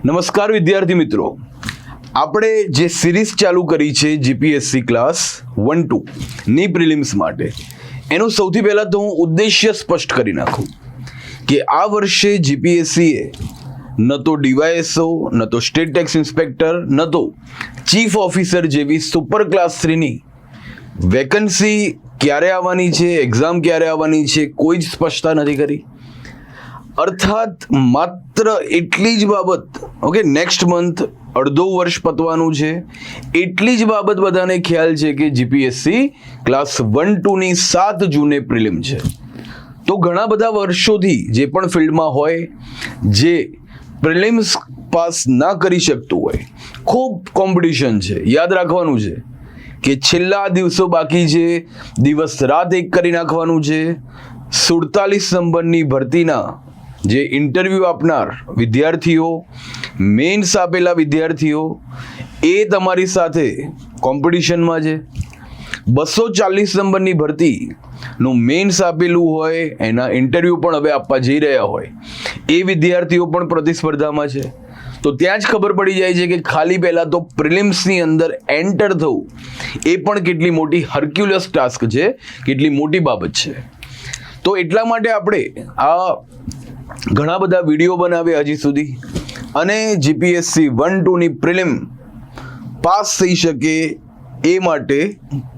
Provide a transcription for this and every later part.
નમસ્કાર વિદ્યાર્થી મિત્રો, આપણે જે સિરીઝ ચાલુ કરી છે જીપીએસસી ક્લાસ 1-2 ની પ્રિલિમ્સ માટે, એનું સૌથી પહેલાં તો હું ઉદ્દેશ્ય સ્પષ્ટ કરી નાખું કે આ વર્ષે જીપીએસસીએ ન તો ડીવાયએસઓ, ન તો સ્ટેટ ટેક્સ ઇન્સ્પેક્ટર, ન તો ચીફ ઓફિસર જેવી સુપર ક્લાસ 3ની વેકન્સી ક્યારે આવવાની છે, એક્ઝામ ક્યારે આવવાની છે, કોઈ જ સ્પષ્ટતા નથી કરી. અર્થાત માત્ર એટલી જ બાબત, ઓકે, નેક્સ્ટ મંથ અડધો વર્ષ પતવાનું છે, એટલી જ બાબત બધાને ખ્યાલ છે કે જીપીએસસી ક્લાસ 1-2ની 7 જૂને પ્રિલિમ છે. તો ઘણા બધા વર્ષોથી જે પણ ફિલ્ડમાં હોય, જે પ્રિલિમ્સ પાસ ના કરી શકતું હોય, ખૂબ કોમ્પિટિશન છે. યાદ રાખવાનું છે કે છેલ્લા દિવસો બાકી છે, દિવસ રાત એક કરી નાખવાનું છે. 47 નંબરની ભરતીના જે ઇન્ટરવ્યૂ આપનાર વિદ્યાર્થીઓ, મેન્સ આપેલા વિદ્યાર્થીઓ, એ તમારી સાથે કોમ્પિટિશનમાં છે. 240 નંબરની ભરતીનું મેન્સ આપેલું હોય, એના ઇન્ટરવ્યૂ પણ હવે આપવા જઈ રહ્યા હોય, એ વિદ્યાર્થીઓ પણ પ્રતિસ્પર્ધામાં છે. તો ત્યાં જ ખબર પડી જાય છે કે ખાલી પહેલાં તો પ્રિલિમ્સની અંદર એન્ટર થવું એ પણ કેટલી મોટી હર્ક્યુલસ ટાસ્ક છે, કેટલી મોટી બાબત છે. તો એટલા માટે આપણે આ ઘણા બધા વિડીયો બનાવ્યા હજી સુધી, અને જીપીએસસી 1-2ની પ્રિલિમ પાસ થઈ શકે એ માટે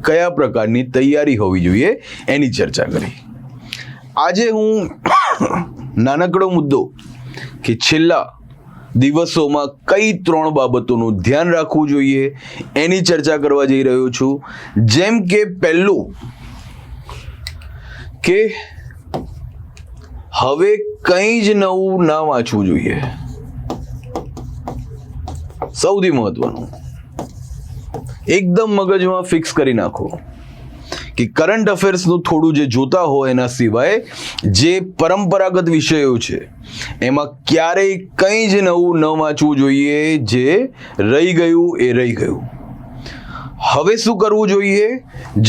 કયા પ્રકારની તૈયારી હોવી જોઈએ એની ચર્ચા કરી. આજે હું નાનકડો મુદ્દો કે છેલ્લા દિવસોમાં કઈ 3 બાબતોનું ધ્યાન રાખવું જોઈએ એની ચર્ચા કરવા જઈ રહ્યો છું. જેમ કે પહેલું કે હવે કંઈ જ નવું ના વાંચવું જોઈએ. સૌથી મહત્વનું, એકદમ મગજમાં ફિક્સ કરી નાખો કે કરંટ અફેર્સનું થોડું જે જોતા હોય એના સિવાય જે પરંપરાગત વિષયો છે એમાં ક્યારેય કંઈ જ નવું ન વાંચવું જોઈએ. જે રહી ગયું એ રહી ગયું. હવે શું કરવું જોઈએ?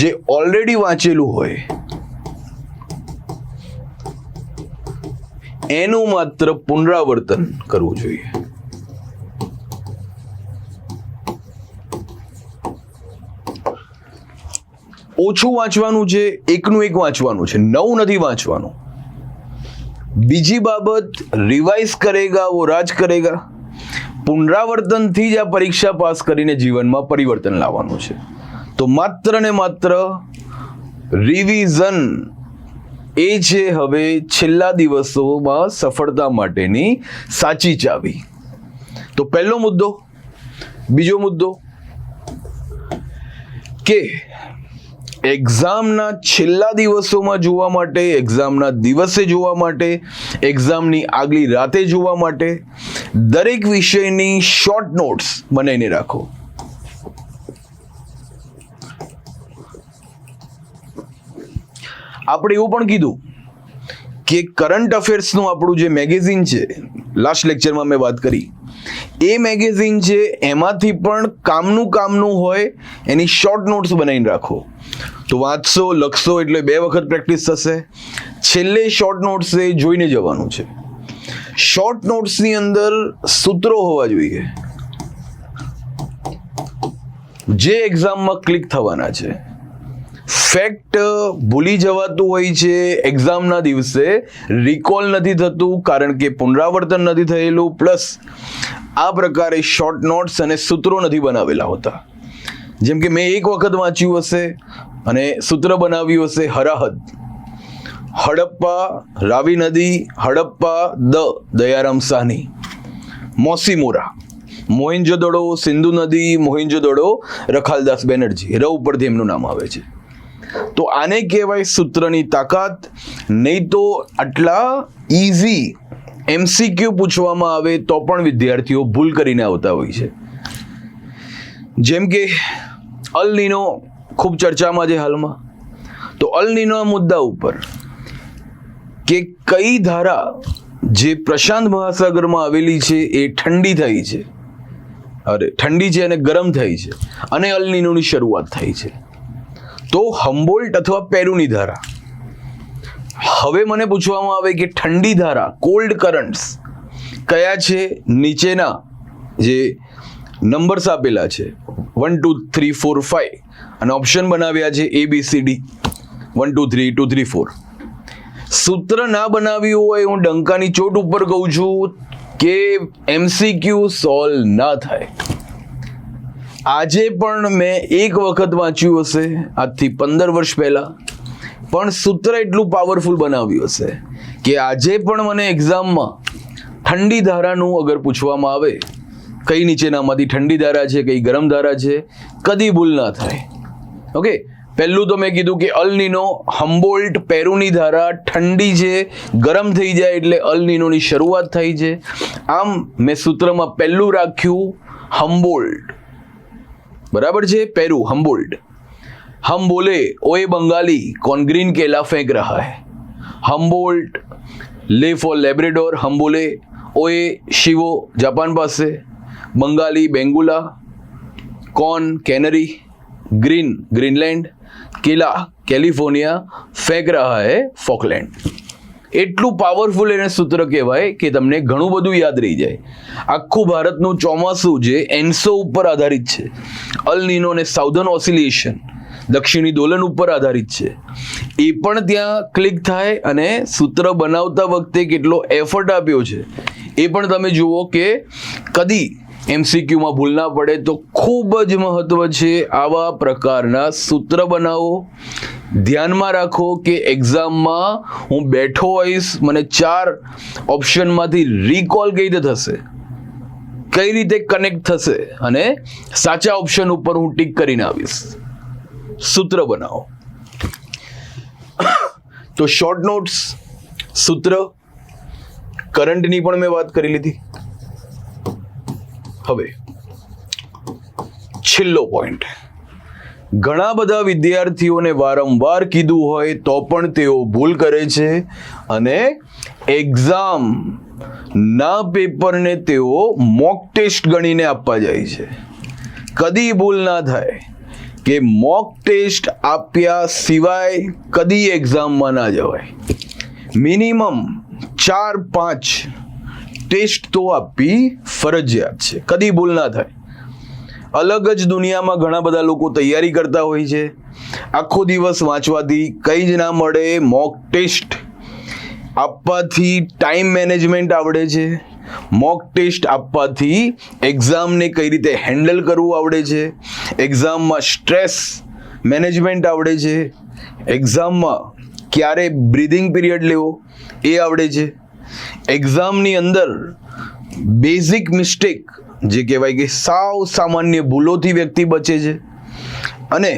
જે ઓલરેડી વાંચેલું હોય એનું માત્ર પુનરાવર્તન કરવું જોઈએ. ઓછું વાંચવાનું છે, એકનું એક વાંચવાનું છે, નવું નથી વાંચવાનું. બીજી બાબત, રિવાઇઝ કરેગા વો રાજ કરેગા. પુનરાવર્તનથી જ આ પરીક્ષા પાસ કરીને જીવનમાં પરિવર્તન લાવવાનું છે. તો માત્ર ને માત્ર રિવિઝન એ છે હવે છેલ્લા દિવસોમાં સફળતા માટેની સાચી ચાવી. તો પહેલો મુદ્દો. બીજો મુદ્દો કે એક્ઝામના છેલ્લા દિવસોમાં જોવા માટે, એક્ઝામના દિવસે જોવા માટે, એક્ઝામની આગલી રાતે જોવા માટે દરેક વિષયની શોર્ટ નોટ્સ બનાવીને રાખો. આપણે એવું પણ કીધું કે કરંટ અફેર્સનું આપણું જે મેગેઝિન છે, લાસ્ટ લેક્ચરમાં મેં વાત કરી, એ મેગેઝિન છે એમાંથી પણ કામનું હોય એની શોર્ટ નોટ્સ બનાવીને રાખો. તો વાંચશો, લખશો એટલે 2 વખત પ્રેક્ટિસ થશે. છેલ્લે શોર્ટ નોટ્સ એ જોઈને જવાનું છે. શોર્ટ નોટ્સની અંદર સૂત્રો હોવા જોઈએ જે એક્ઝામમાં ક્લિક થવાના છે. ફેક્ટ ભૂલી જવાતું હોય છે એક્ઝામના દિવસે, રિકોલ નથી થતું કારણ કે પુનરાવર્તન નથી થયેલું, પ્લસ આ પ્રકારે શોર્ટ નોટ્સ અને સૂત્રો નથી બનાવેલા હોતા. જેમ કે મેં એક વખત વાંચ્યું હશે અને સૂત્ર બનાવ્યું હશે, હરાહદ, હડપ્પા, રાવી નદી, હડપ્પા, દયારામ સાહની, મોસીમોરા, મોહેન્જોદડો, સિંધુ નદી, મોહેન્જોદડો, રખાલદાસ બેનર્જી, ર ઉપરથી એમનું નામ આવે છે. તો આને કહેવાય સૂત્રની તાકાત. નહીં તો આટલા ઇઝી MCQ પૂછવામાં આવે તો પણ વિદ્યાર્થીઓ ભૂલ કરીને આવતા હોય છે. જેમ કે અલ નીનો ખૂબ ચર્ચામાં છે હાલમાં. તો અલ નીનો મુદ્દા ઉપર કે કઈ ધારા જે પ્રશાંત મહાસાગરમાં આવેલી છે એ ઠંડી થઈ છે, ઠંડી છે અને ગરમ થઈ છે, અને અલ નીનોની શરૂઆત થઈ છે. તો હમ્બોલ્ટ અથવા પેરુની ધારા. હવે મને પૂછવામાં આવે કે ઠંડી ધારા, કોલ્ડ કરન્ટ્સ કયા છે? નીચેના જે નંબર્સ આપેલા છે 1 2 3 4 5 અને ઓપ્શન બનાવ્યા છે ABCD 1 2 3 2 3 4. સૂત્ર ના બનાવ્યું હોય, હું ડંકાની ચોટ ઉપર કહું છું કે MCQ સોલ્વ ના થાય. આજે પણ મેં એક વખત વાંચ્યું હશે, આજથી 15 વર્ષ પહેલા, પણ સૂત્ર એટલું પાવરફુલ બનાવ્યું હશે કે આજે પણ મને એક્ઝામમાં ઠંડી ધારાનું અગર પૂછવામાં આવે, કઈ નીચેનામાંથી ઠંડી ધારા છે, કઈ ગરમ ધારા છે, કદી ભૂલ ના થાય. ઓકે, પહેલું તો મેં કીધું કે અલ નીનો, હમ્બોલ્ટ, પેરુની ધારા ઠંડી છે, ગરમ થઈ જાય એટલે અલ નીનોની શરૂઆત થઈ છે. આમ મેં સૂત્રમાં પહેલું રાખ્યું હમ્બોલ્ટ. बराबर છે? Peru, Humboldt. हम बोले ओए बंगाली कौन ग्रीन केला फेंक रहा है. हम्बोल्ट ले फॉर लेब्रेडोर. हम बोले ओए शिवो जापान पास से. बंगाली बेंगुला. कौन कैनरी. Green Greenland. केला कैलिफोर्निया. फेंक रहा है फॉकलैंड. એટલું પાવરફુલ એને સૂત્ર કહેવાય કે તમને ઘણું બધું યાદ રહી જાય. આખું ભારતનું ચોમાસું જે એન્સો ઉપર આધારિત છે, અલ નીનો ને સાઉધર્ન ઓસિલેશન, દક્ષિણી દોલન ઉપર આધારિત છે, એ પણ ત્યાં ક્લિક થાય અને સૂત્ર બનાવતા વખતે કેટલો એફર્ટ આપ્યો છે એ પણ તમે જુઓ કે કદી MCQમાં ભૂલ ના પડે. તો ખૂબ જ મહત્વ છે આવા પ્રકારના સૂત્ર બનાવો. ધ્યાનમાં રાખો કે એક્ઝામમાં હું બેઠો હોઈશ, મને 4 ઓપ્શનમાંથી રીકોલ કઈ રીતે થશે, કઈ રીતે કનેક્ટ થશે અને સાચા ઓપ્શન ઉપર હું ટીક કરીને આવીશ. સૂત્ર બનાવો. તો શોર્ટ નોટ્સ, સૂત્ર, કરંટની પણ મેં વાત કરી લીધી. હવે છેલ્લો પોઈન્ટ. ઘણા બધા વિદ્યાર્થીઓને વારંવાર કીધું હોય તો પણ તેઓ ભૂલ કરે છે અને એક્ઝામ ના પેપરને તેઓ મોક ટેસ્ટ ગણીને આપવા જાય છે. કદી ભૂલ ના થાય કે મોક ટેસ્ટ આપ્યા સિવાય કદી એક્ઝામમાં ના જવાય. મિનિમમ 4-5 ટેસ્ટ તો આપવી ફરજિયાત છે, કદી ભૂલ ના થાય. અલગ જ દુનિયામાં ઘણા બધા લોકો તૈયારી કરતા હોય છે. આખો દિવસ વાંચવાથી કંઈ જ ના મળે. મોક ટેસ્ટ આપવાથી ટાઈમ મેનેજમેન્ટ આવડે છે. મોક ટેસ્ટ આપવાથી એક્ઝામને કઈ રીતે હેન્ડલ કરવું આવડે છે. એક્ઝામમાં સ્ટ્રેસ મેનેજમેન્ટ આવડે છે. એક્ઝામમાં ક્યારે બ્રીધિંગ પીરિયડ લેવો એ આવડે છે. એક્ઝામની અંદર બેઝિક મિસ્ટેક જે કહેવાય કે સાવ સામાન્ય ભૂલોથી વ્યક્તિ બચે છે અને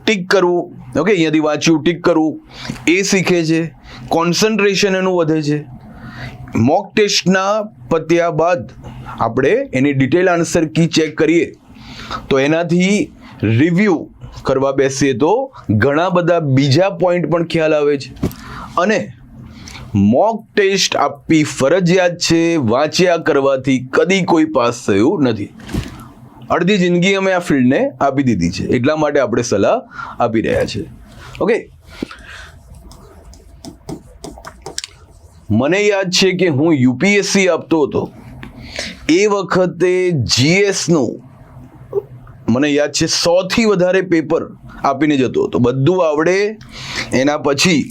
ટીક કરવું, ઓકે, અહીંયાથી વાંચ્યું ટીક કરવું એ શીખે છે. કોન્સન્ટ્રેશન એનું વધે છે. મોક ટેસ્ટના પત્યા બાદ આપણે એની ડિટેલ આન્સર કી ચેક કરીએ તો એનાથી રિવ્યૂ કરવા બેસીએ તો ઘણા બધા બીજા પોઈન્ટ પણ ખ્યાલ આવે છે. અને મોક ટેસ્ટ આપવી ફરજિયાત છે. વાંચ્યા કરવાથી કદી કોઈ પાસ થયું નથી. અડધી જિંદગી અમે આ ફિલ્ડને આપી દીધી છે, એટલા માટે આપણે સલાહ આપી રહ્યા છે. ઓકે, મને યાદ છે કે હું UPSC આપતો હતો એ વખતે GSનું મને યાદ છે 100થી વધારે પેપર આપીને જતો હતો. બધું આવડે એના પછી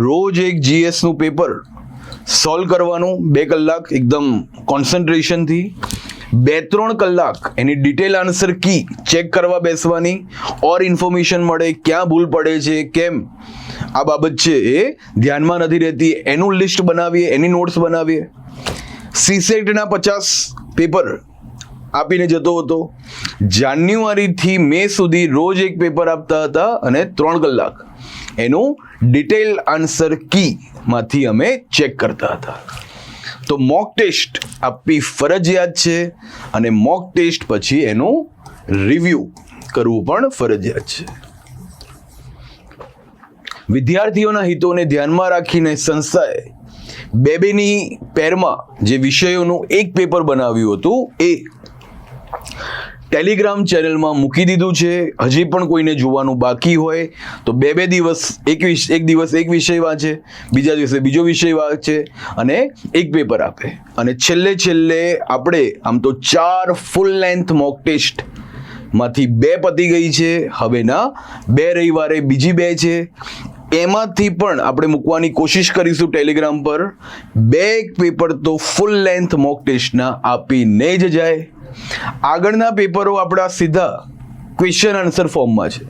રોજ એક GSનું પેપર સોલ્વ કરવાનું 2 કલાક એકદમ કોન્સન્ટ્રેશનથી, 2-3 કલાક એની ડિટેલ આન્સર કી ચેક કરવા બેસવાની. ઓર ઇન્ફોર્મેશન મળે, ક્યાં ભૂલ પડે છે, કેમ આ બાબત છે એ ધ્યાનમાં નથી રહેતી, એનું લિસ્ટ બનાવીએ, એની નોટ્સ બનાવીએ. CSETના 50 પેપર આપીને જતો હતો. જાન્યુઆરીથી મે સુધી રોજ એક પેપર આપતા હતા અને 3 કલાક એનું ડિટેલ આન્સર કી માંથી અમે ચેક કરતા હતા. તો મોક ટેસ્ટ આપવી ફરજિયાત છે અને મોક ટેસ્ટ પછી એનું રિવ્યુ કરવું પણ ફરજિયાત છે. વિદ્યાર્થીઓના હિતોને ધ્યાનમાં રાખીને સંસ્થાએ 2-2ની પેરમાં જે વિષયોનું એક પેપર બનાવ્યું હતું એ ટેલિગ્રામ ચેનલમાં મૂકી દીધું છે. હજી પણ કોઈને જોવાનું બાકી હોય તો બે દિવસ એક દિવસ એક વિષય વાંચે, બીજા દિવસે બીજો વિષય વાંચે અને એક પેપર આપે. અને છેલ્લે આપણે આમ તો 4 ફૂલ લેન્થ મોક ટેસ્ટ માંથી 2 પતી ગઈ છે. હવેના 2 રવિવારે બીજી 2 છે. એમાંથી પણ આપણે મૂકવાની કોશિશ કરીશું ટેલિગ્રામ પર. 2 પેપર તો ફૂલ લેન્થ મોક ટેસ્ટના આપીને જ જાય. આગળના પેપરો આપણા સીધા ક્વેશ્ચન આન્સર ફોર્મમાં છે.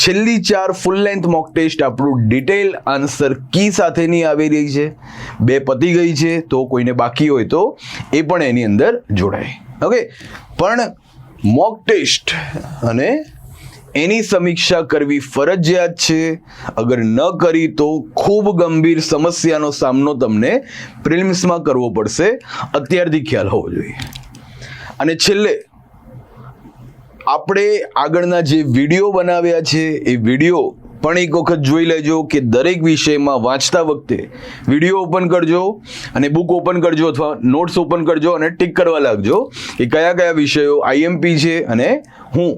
છેલ્લી 4 ફૂલ લેન્થ મોક ટેસ્ટ આપણું ડિટેલ આન્સર કી સાથેની આવી રહી છે. 2 પતી ગઈ છે, તો કોઈને બાકી હોય તો એ પણ એની અંદર જોડાય. ઓકે, પણ મોક ટેસ્ટ અને એની સમીક્ષા કરવી ફરજિયાત છે. અગર ન કરી તો ખૂબ ગંભીર સમસ્યાનો સામનો તમને પ્રિલિમ્સમાં કરવો પડશે. અત્યારથી ખ્યાલ હોવો જોઈએ. અને છેલ્લે આપણે આગળના જે વિડીયો બનાવ્યા છે એ વિડીયો પણ એક વખત જોઈ લેજો કે દરેક વિષયમાં વાંચતા વખતે વિડીયો ઓપન કરજો અને બુક ઓપન કરજો અથવા નોટ્સ ઓપન કરજો અને ટિક કરવા લાગજો કે કયા વિષયો આઈએમપી છે અને હું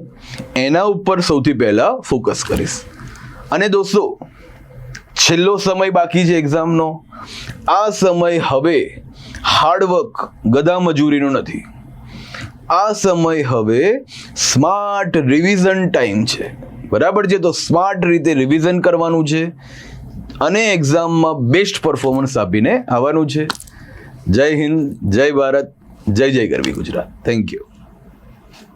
એના ઉપર સૌથી પહેલાં ફોકસ કરીશ. અને દોસ્તો, છેલ્લો સમય બાકી છે એક્ઝામનો. આ સમય હવે હાર્ડવર્ક ગધા મજૂરીનો નથી. આ સમય હવે સ્માર્ટ રિવિઝન ટાઈમ છે. બરાબર છે? તો સ્માર્ટ રીતે રિવિઝન કરવાનું છે અને એક્ઝામમાં બેસ્ટ પરફોર્મન્સ આપીને આવવાનું છે. જય હિન્દ, જય ભારત, જય ગરવી ગુજરાત. Thank you.